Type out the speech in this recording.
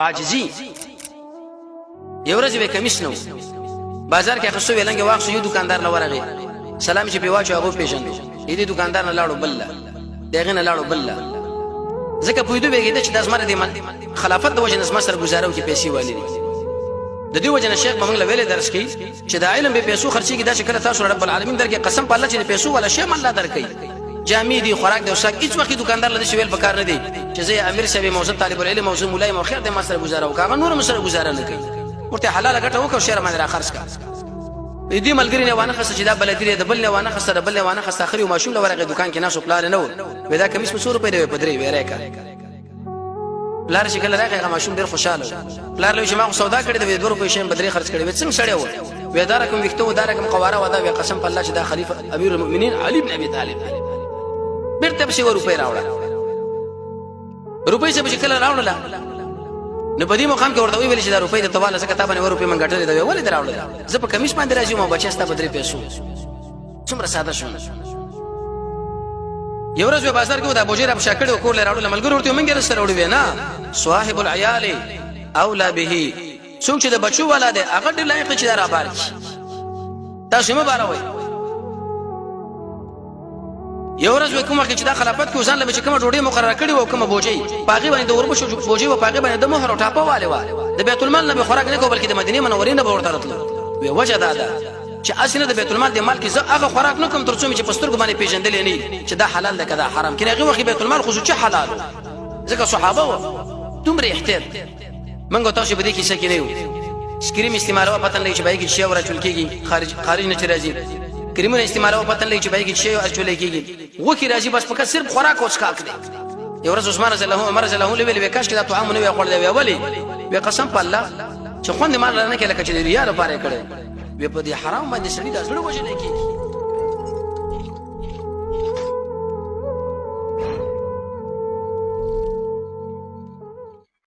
عاجزي یو ورځ به کمیس نو بازار کې خصو ویلنګ واخ یو دکاندار لورغه سلام چې په واچو هغه پیژندو دې دکاندار نه لاړو بل دغه نه لاړو بل ځکه په دې بګیده چې د اسمره دې خلافت د وجه نسمه سره گزارو کې پیسې والي د دې وجه شیخ محمد لویل درس کوي چې د علم به پیسو خرچي کې دا شکل تاسو رب العالمین درکې قسم په الله چې پیسو ولا شی الله درکې جامې دي خوراک دي او څنګه هیڅ وخت دکاندار لدی شویل پکار نه دی چې زه امیر صاحب موضوع طالب العلم موضوع مولای مو خیر د مسره گزارو کاغه نور مسره گزاره نه کوي ورته حلاله ګټه وکړو شهر باندې را خرڅ کا دې ملګری نه وانه خصه چې دا بلدی د بل نه وانه خصه د بل نه وانه خصه اخري او ماشوم لورغه دکان کې ناسو پلان نه و ودا کمیس په 100 روپے دی پدری ویره کا پلار چې کله راغی ماشوم ډیر خوشاله پلار له شما سودا کړی د 2 روپے شین بدري خرڅ کړی وڅنګ سړی و ودا رقم وکټو دا رقم قواره ودا وی قسم په الله چې دا خلیفہ امیر المؤمنین علي بن ابي طالب بیرته به 100 روپے راوړل روپے څه به کله راوړل نو په دې مقام کې ورته ویل چې دا روپے د تواله څخه تابانه روپے منګټلې دا ولې دراوړل زه په کمیس باندې راځم او بچستا بدري پیسو څومره ساده شو یو ورځ په بازار کې دا بوجیر اب شاکړ کور لراوړل ملګری ورته منګر سره وړي نه صاحب العيال اولا به څوک چې د بچو والا دی هغه ډیر لایق چې دا را بار شي تاسو مبارک وي یو ورځ کومه چې دا خلافت کې ځان له چې کومه ډوډۍ مقرره کړې و کومه بوجي پاغي باندې وربشو بوجي و پاغي باندې د مهر او ټاپه والے و د بیت المال نه به خوراک نه کو بلکې د مدینه منورې نه به ورته راتلو وی وجه دا ده چې اسنه د بیت المال د مال کې زه هغه خوراک نه کوم ترڅو چې پستر باندې پیژندل نه چې دا حلال ده کدا حرام کله هغه وخت بیت المال خصوصي حلال ځکه صحابه و دومره احتیاط منګو تاسو به دې کې څه کې نه سکریم استعمالو پتن لګي چې بای کې شی ورچول کېږي خارج نه راځي کریمونه استعمالو پتن لګي چې بای کې شی ورچول کېږي وکی راځي بس پکې صرف خوراک او څښاک دی یو ورځ عثمان رضی الله عمر رضی الله عنه ویل وکاش کړه طعام نه ویل دی ولی وی قسم په الله چې خوند مال نه کې لکه چې ریا لپاره کړي وی په دې حرام باندې سړي د زړه وجه نه کېږي